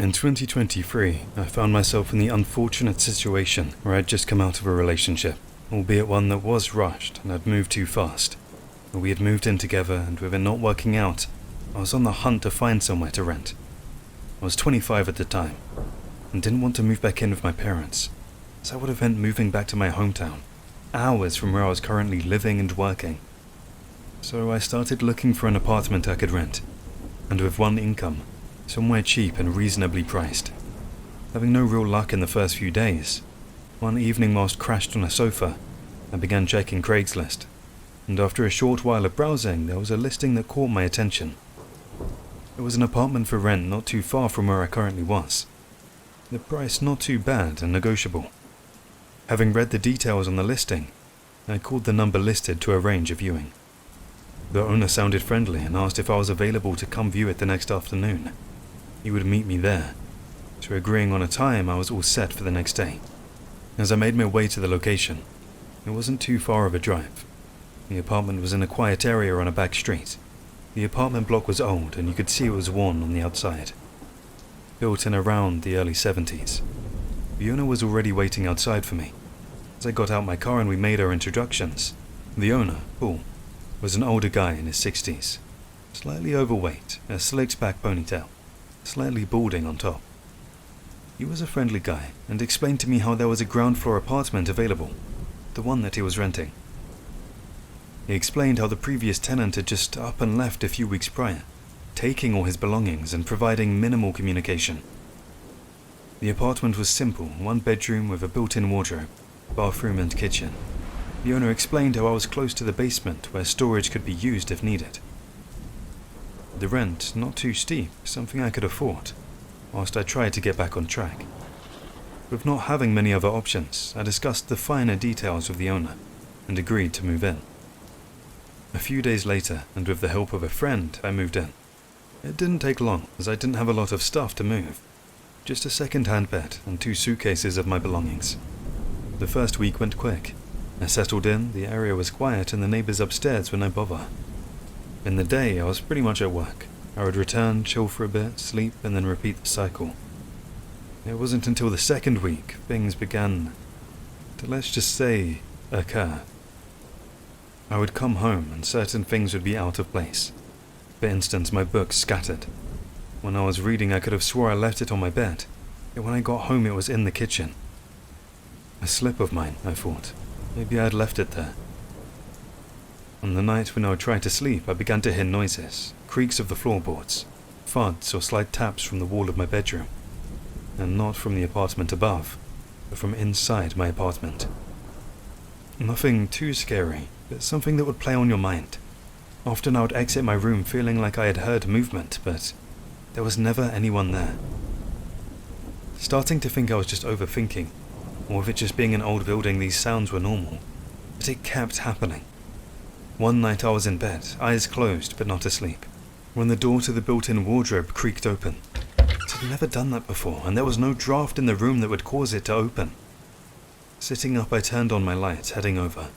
In 2023, I found myself in the unfortunate situation where I'd just come out of a relationship, albeit one that was rushed and had moved too fast. We had moved in together, and with it not working out, I was on the hunt to find somewhere to rent. I was 25 at the time, and didn't want to move back in with my parents, as that would have meant moving back to my hometown, hours from where I was currently living and working. So I started looking for an apartment I could rent, and with one income, somewhere cheap and reasonably priced. Having no real luck in the first few days, one evening whilst crashed on a sofa, I began checking Craigslist, and after a short while of browsing, there was a listing that caught my attention. It was an apartment for rent not too far from where I currently was. The price not too bad and negotiable. Having read the details on the listing, I called the number listed to arrange a viewing. The owner sounded friendly and asked if I was available to come view it the next afternoon. He would meet me there, so agreeing on a time, I was all set for the next day. As I made my way to the location, it wasn't too far of a drive. The apartment was in a quiet area on a back street. The apartment block was old and you could see it was worn on the outside. Built in around the early 70s. The owner was already waiting outside for me. As I got out my car and we made our introductions, the owner, Paul, was an older guy in his 60s. Slightly overweight, a slicked back ponytail, slightly balding on top. He was a friendly guy and explained to me how there was a ground floor apartment available, the one that he was renting. He explained how the previous tenant had just up and left a few weeks prior, taking all his belongings and providing minimal communication. The apartment was simple, one bedroom with a built-in wardrobe, bathroom and kitchen. The owner explained how I was close to the basement where storage could be used if needed. The rent, not too steep, something I could afford, whilst I tried to get back on track. With not having many other options, I discussed the finer details with the owner and agreed to move in. A few days later, and with the help of a friend, I moved in. It didn't take long, as I didn't have a lot of stuff to move. Just a second-hand bed and 2 suitcases of my belongings. The first week went quick. I settled in, the area was quiet, and the neighbours upstairs were no bother. In the day, I was pretty much at work. I would return, chill for a bit, sleep, and then repeat the cycle. It wasn't until the second week things began to, let's just say, occur. I would come home and certain things would be out of place. For instance, my books scattered. When I was reading, I could have swore I left it on my bed, yet when I got home it was in the kitchen. A slip of mine, I thought. Maybe I had left it there. On the night when I would try to sleep, I began to hear noises, creaks of the floorboards, thuds or slight taps from the wall of my bedroom, and not from the apartment above, but from inside my apartment. Nothing too scary, but something that would play on your mind. Often I would exit my room feeling like I had heard movement, but there was never anyone there. Starting to think I was just overthinking, or with it just being an old building these sounds were normal, but it kept happening. One night I was in bed, eyes closed but not asleep, when the door to the built-in wardrobe creaked open. It had never done that before, and there was no draft in the room that would cause it to open. Sitting up, I turned on my light, heading over,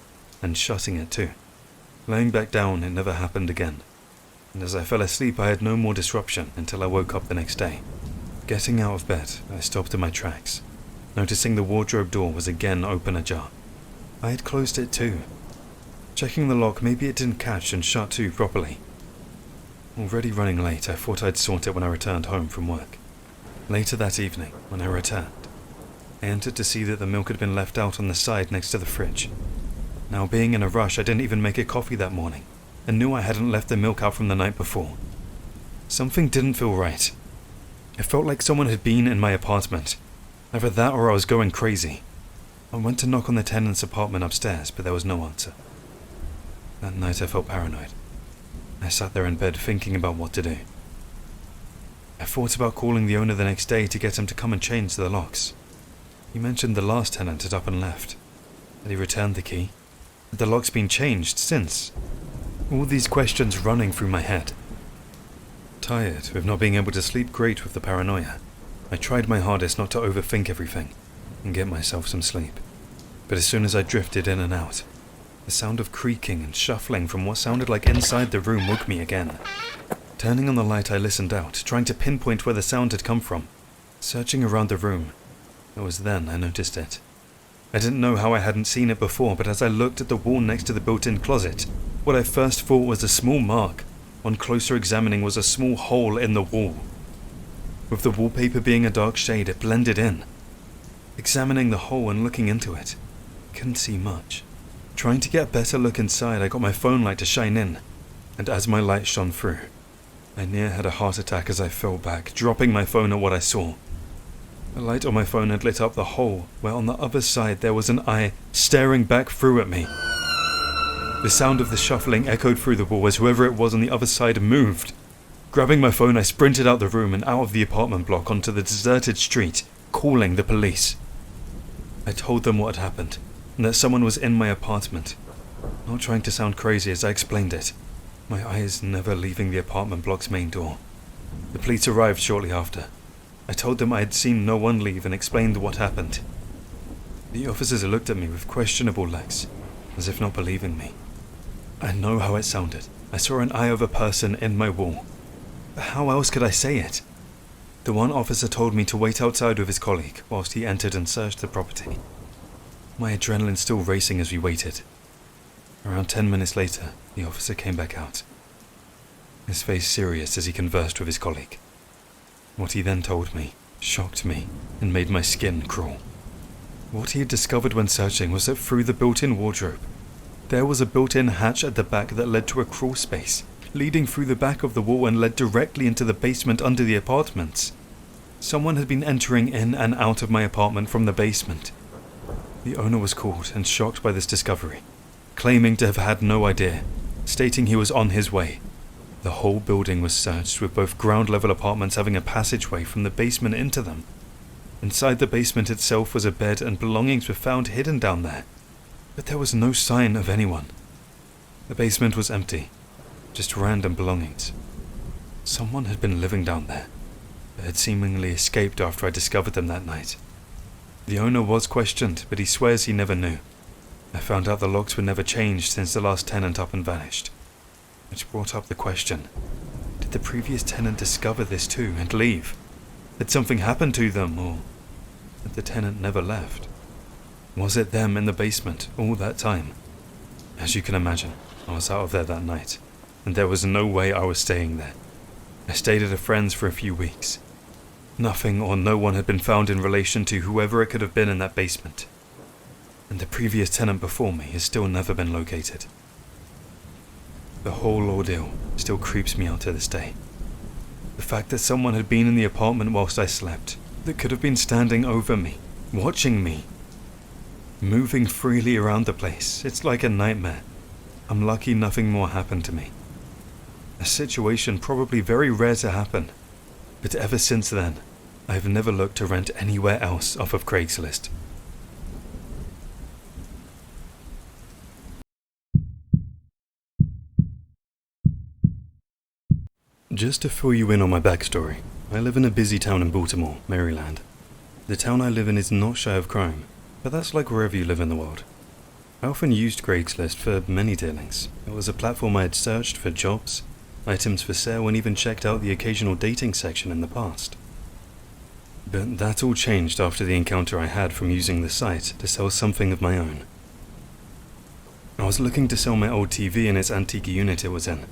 and shutting it too. Laying back down, it never happened again, and as I fell asleep I had no more disruption until I woke up the next day. Getting out of bed, I stopped in my tracks, noticing the wardrobe door was again open ajar. I had closed it too. Checking the lock, maybe it didn't catch and shut too properly. Already running late, I thought I'd sort it when I returned home from work. Later that evening, when I returned, I entered to see that the milk had been left out on the side next to the fridge. Now, being in a rush, I didn't even make a coffee that morning, and knew I hadn't left the milk out from the night before. Something didn't feel right. It felt like someone had been in my apartment. Either that or I was going crazy. I went to knock on the tenant's apartment upstairs, but there was no answer. That night I felt paranoid. I sat there in bed thinking about what to do. I thought about calling the owner the next day to get him to come and change the locks. He mentioned the last tenant had up and left. Had he returned the key? Had the locks been changed since? All these questions running through my head. Tired, with not being able to sleep great with the paranoia, I tried my hardest not to overthink everything and get myself some sleep. But as soon as I drifted in and out, the sound of creaking and shuffling from what sounded like inside the room woke me again. Turning on the light, I listened out, trying to pinpoint where the sound had come from, Searching around the room, it was then I noticed it. I didn't know how I hadn't seen it before, but as I looked at the wall next to the built-in closet, what I first thought was a small mark. On closer examining was a small hole in the wall. With the wallpaper being a dark shade, it blended in. Examining the hole and looking into it, I couldn't see much. Trying to get a better look inside, I got my phone light to shine in, and as my light shone through, I near had a heart attack as I fell back, dropping my phone at what I saw. The light on my phone had lit up the hole, where on the other side there was an eye staring back through at me. The sound of the shuffling echoed through the wall as whoever it was on the other side moved. Grabbing my phone, I sprinted out the room and out of the apartment block onto the deserted street, calling the police. I told them what had happened, and that someone was in my apartment. Not trying to sound crazy as I explained it, my eyes never leaving the apartment block's main door. The police arrived shortly after. I told them I had seen no one leave and explained what happened. The officers looked at me with questionable looks, as if not believing me. I know how it sounded. I saw an eye of a person in my wall. But how else could I say it? The one officer told me to wait outside with his colleague whilst he entered and searched the property. My adrenaline still racing as we waited. Around 10 minutes later, the officer came back out, his face serious as he conversed with his colleague. What he then told me shocked me and made my skin crawl. What he had discovered when searching was that through the built-in wardrobe, there was a built-in hatch at the back that led to a crawl space, leading through the back of the wall and led directly into the basement under the apartments. Someone had been entering in and out of my apartment from the basement. The owner was called and shocked by this discovery, claiming to have had no idea, stating he was on his way. The whole building was searched, with both ground-level apartments having a passageway from the basement into them. Inside the basement itself was a bed and belongings were found hidden down there, but there was no sign of anyone. The basement was empty, just random belongings. Someone had been living down there, but had seemingly escaped after I discovered them that night. The owner was questioned, but he swears he never knew. I found out the locks were never changed since the last tenant up and vanished. Which brought up the question, did the previous tenant discover this too and leave? Had something happened to them, or had the tenant never left? Was it them in the basement all that time? As you can imagine, I was out of there that night, and there was no way I was staying there. I stayed at a friend's for a few weeks. Nothing or no one had been found in relation to whoever it could have been in that basement. And the previous tenant before me has still never been located. The whole ordeal still creeps me out to this day. The fact that someone had been in the apartment whilst I slept, that could have been standing over me, watching me, moving freely around the place, it's like a nightmare. I'm lucky nothing more happened to me. A situation probably very rare to happen, but ever since then, I have never looked to rent anywhere else off of Craigslist. Just to fill you in on my backstory, I live in a busy town in Baltimore, Maryland. The town I live in is not shy of crime, but that's like wherever you live in the world. I often used Craigslist for many dealings. It was a platform I had searched for jobs, items for sale, and even checked out the occasional dating section in the past. But that all changed after the encounter I had from using the site to sell something of my own. I was looking to sell my old TV and its antique unit it was in.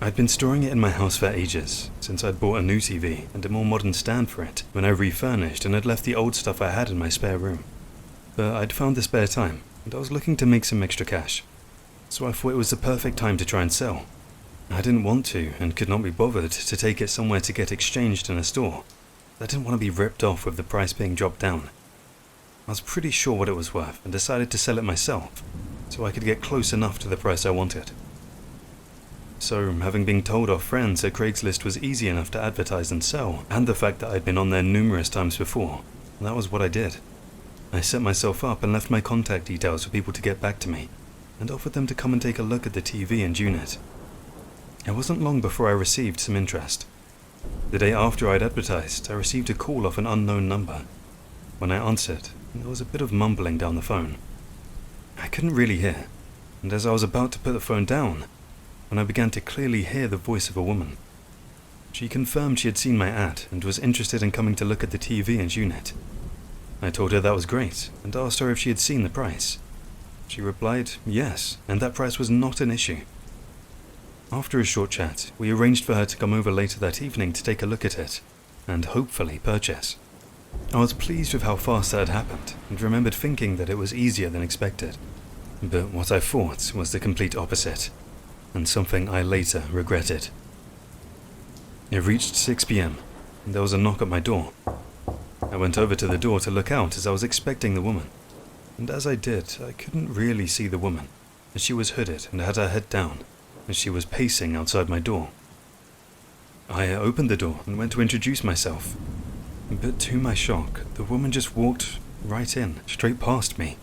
I'd been storing it in my house for ages, since I'd bought a new TV and a more modern stand for it when I refurnished and had left the old stuff I had in my spare room. But I'd found the spare time, and I was looking to make some extra cash, so I thought it was the perfect time to try and sell. I didn't want to, and could not be bothered to take it somewhere to get exchanged in a store. I didn't want to be ripped off with the price being dropped down. I was pretty sure what it was worth and decided to sell it myself, so I could get close enough to the price I wanted. So, having been told off friends that Craigslist was easy enough to advertise and sell, and the fact that I'd been on there numerous times before, that was what I did. I set myself up and left my contact details for people to get back to me, and offered them to come and take a look at the TV and unit. It wasn't long before I received some interest. The day after I'd advertised, I received a call off an unknown number. When I answered, there was a bit of mumbling down the phone. I couldn't really hear, and as I was about to put the phone down, when I began to clearly hear the voice of a woman. She confirmed she had seen my ad and was interested in coming to look at the TV and unit. I told her that was great and asked her if she had seen the price. She replied yes, and that price was not an issue. After a short chat, we arranged for her to come over later that evening to take a look at it, and hopefully purchase. I was pleased with how fast that had happened, and remembered thinking that it was easier than expected. But what I thought was the complete opposite, and something I later regretted. It reached 6 p.m, and there was a knock at my door. I went over to the door to look out as I was expecting the woman, and as I did, I couldn't really see the woman, as she was hooded and had her head down, as she was pacing outside my door. I opened the door and went to introduce myself, but to my shock, the woman just walked right in, straight past me.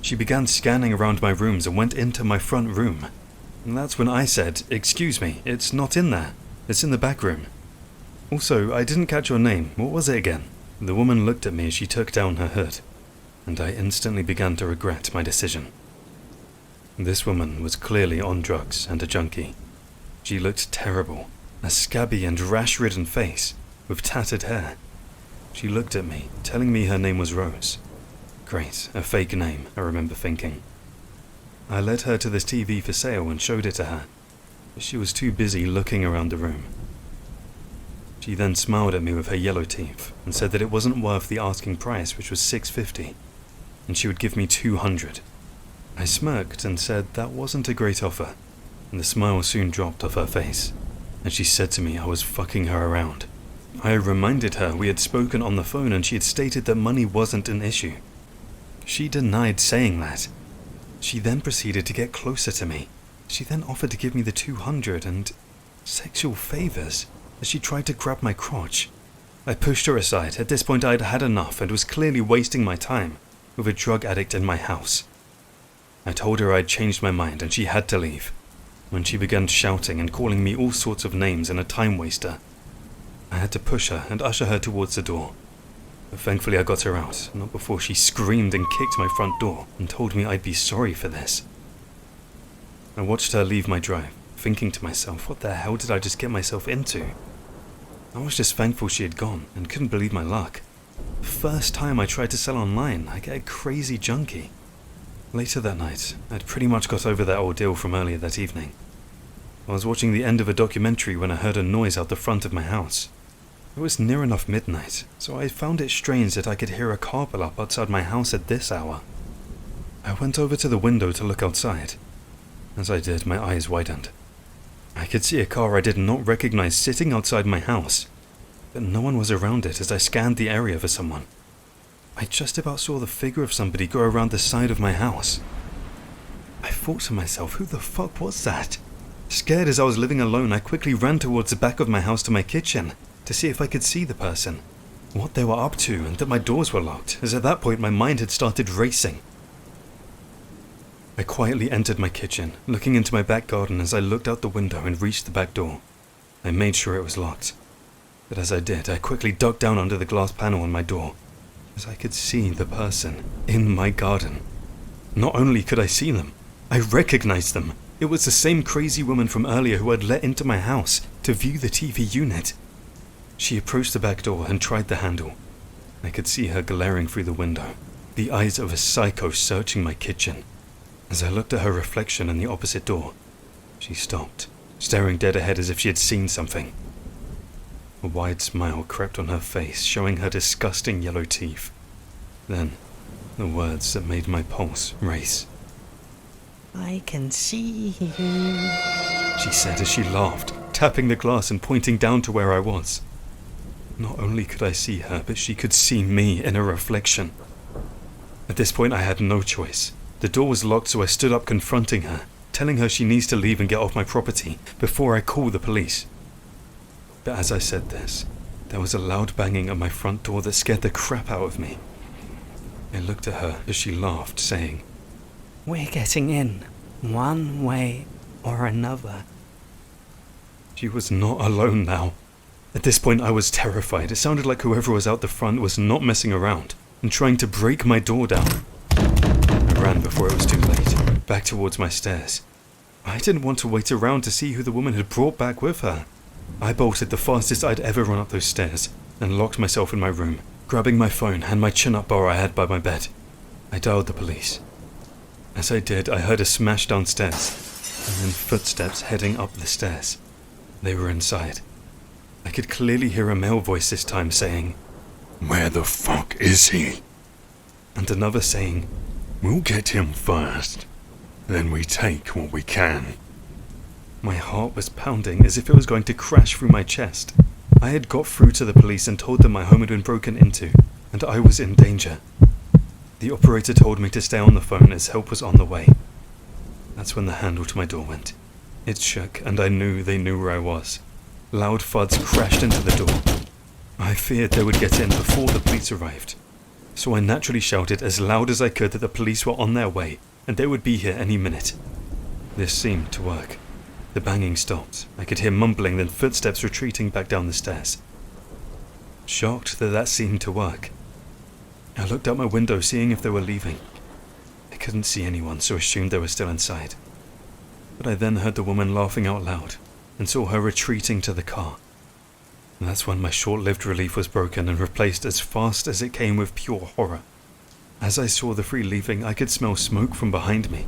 She began scanning around my rooms and went into my front room, and that's when I said, "Excuse me, it's not in there, it's in the back room. Also, I didn't catch your name, what was it again?" The woman looked at me as she took down her hood, and I instantly began to regret my decision. This woman was clearly on drugs and a junkie. She looked terrible, a scabby and rash-ridden face, with tattered hair. She looked at me, telling me her name was Rose. Great, a fake name, I remember thinking. I led her to this TV for sale and showed it to her, but she was too busy looking around the room. She then smiled at me with her yellow teeth and said that it wasn't worth the asking price, which was $650, and she would give me $200. I smirked and said that wasn't a great offer, and the smile soon dropped off her face, and she said to me I was fucking her around. I reminded her we had spoken on the phone and she had stated that money wasn't an issue. She denied saying that. She then proceeded to get closer to me. She then offered to give me the $200 and sexual favors as she tried to grab my crotch. I pushed her aside. At this point I had had enough and was clearly wasting my time with a drug addict in my house. I told her I'd changed my mind and she had to leave, when she began shouting and calling me all sorts of names and a time waster. I had to push her and usher her towards the door. But thankfully I got her out, not before she screamed and kicked my front door and told me I'd be sorry for this. I watched her leave my drive, thinking to myself, what the hell did I just get myself into? I was just thankful she had gone and couldn't believe my luck. The first time I tried to sell online, I get a crazy junkie. Later that night, I'd pretty much got over that ordeal from earlier that evening. I was watching the end of a documentary when I heard a noise out the front of my house. It was near enough midnight, so I found it strange that I could hear a car pull up outside my house at this hour. I went over to the window to look outside. As I did, my eyes widened. I could see a car I did not recognize sitting outside my house, but no one was around it as I scanned the area for someone. I just about saw the figure of somebody go around the side of my house. I thought to myself, who the fuck was that? Scared as I was living alone, I quickly ran towards the back of my house to my kitchen to see if I could see the person, what they were up to, and that my doors were locked, as at that point my mind had started racing. I quietly entered my kitchen, looking into my back garden as I looked out the window and reached the back door. I made sure it was locked, but as I did, I quickly ducked down under the glass panel on my door, as I could see the person in my garden. Not only could I see them, I recognized them. It was the same crazy woman from earlier who had let into my house to view the TV unit. She approached the back door and tried the handle. I could see her glaring through the window, the eyes of a psycho searching my kitchen. As I looked at her reflection in the opposite door, she stopped, staring dead ahead as if she had seen something. A wide smile crept on her face, showing her disgusting yellow teeth. Then, the words that made my pulse race. "I can see you," she said as she laughed, tapping the glass and pointing down to where I was. Not only could I see her, but she could see me in a reflection. At this point I had no choice. The door was locked, so I stood up confronting her, telling her she needs to leave and get off my property before I call the police. But as I said this, there was a loud banging at my front door that scared the crap out of me. I looked at her as she laughed, saying, "We're getting in, one way or another." She was not alone now. At this point I was terrified. It sounded like whoever was out the front was not messing around and trying to break my door down. I ran before it was too late, back towards my stairs. I didn't want to wait around to see who the woman had brought back with her. I bolted the fastest I'd ever run up those stairs and locked myself in my room, grabbing my phone and my chin-up bar I had by my bed. I dialed the police. As I did, I heard a smash downstairs, and then footsteps heading up the stairs. They were inside. I could clearly hear a male voice this time saying, "Where the fuck is he?" and another saying, "We'll get him first. Then we take what we can." My heart was pounding as if it was going to crash through my chest. I had got through to the police and told them my home had been broken into, and I was in danger. The operator told me to stay on the phone as help was on the way. That's when the handle to my door went. It shook, and I knew they knew where I was. Loud thuds crashed into the door. I feared they would get in before the police arrived, so I naturally shouted as loud as I could that the police were on their way and they would be here any minute. This seemed to work. The banging stopped. I could hear mumbling, then footsteps retreating back down the stairs. Shocked that seemed to work, I looked out my window, seeing if they were leaving. I couldn't see anyone, so assumed they were still inside. But I then heard the woman laughing out loud and saw her retreating to the car. And that's when my short-lived relief was broken and replaced as fast as it came with pure horror. As I saw the three leaving, I could smell smoke from behind me.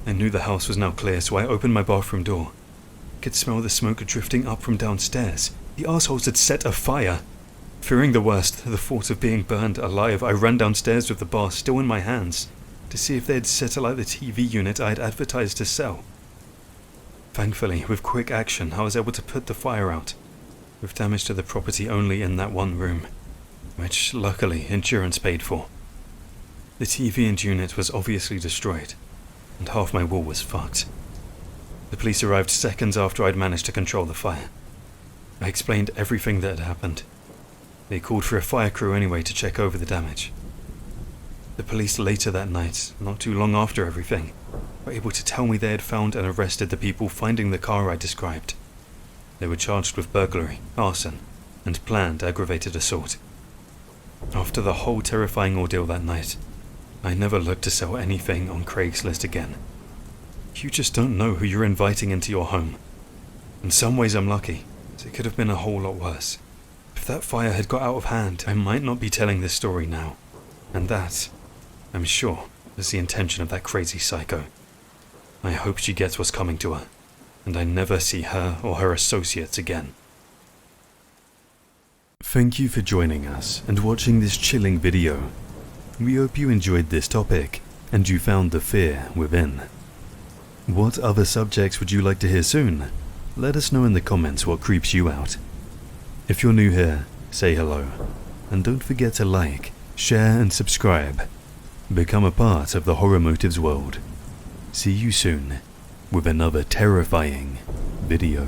I knew the house was now clear, so I opened my bathroom door. I could smell the smoke drifting up from downstairs. The assholes had set a fire. Fearing the worst, the thought of being burned alive, I ran downstairs with the bar still in my hands to see if they had set alight the TV unit I had advertised to sell. Thankfully, with quick action, I was able to put the fire out, with damage to the property only in that one room, which luckily insurance paid for. The TV and unit was obviously destroyed, and half my wall was fucked. The police arrived seconds after I'd managed to control the fire. I explained everything that had happened. They called for a fire crew anyway to check over the damage. The police later that night, not too long after everything, were able to tell me they had found and arrested the people finding the car I described. They were charged with burglary, arson, and planned aggravated assault. After the whole terrifying ordeal that night, I never looked to sell anything on Craigslist again. You just don't know who you're inviting into your home. In some ways I'm lucky, as it could have been a whole lot worse. If that fire had got out of hand, I might not be telling this story now. And that, I'm sure, was the intention of that crazy psycho. I hope she gets what's coming to her, and I never see her or her associates again. Thank you for joining us and watching this chilling video. We hope you enjoyed this topic, and you found the fear within. What other subjects would you like to hear soon? Let us know in the comments what creeps you out. If you're new here, say hello, and don't forget to like, share and subscribe. Become a part of the Horror Motives world. See you soon with another terrifying video.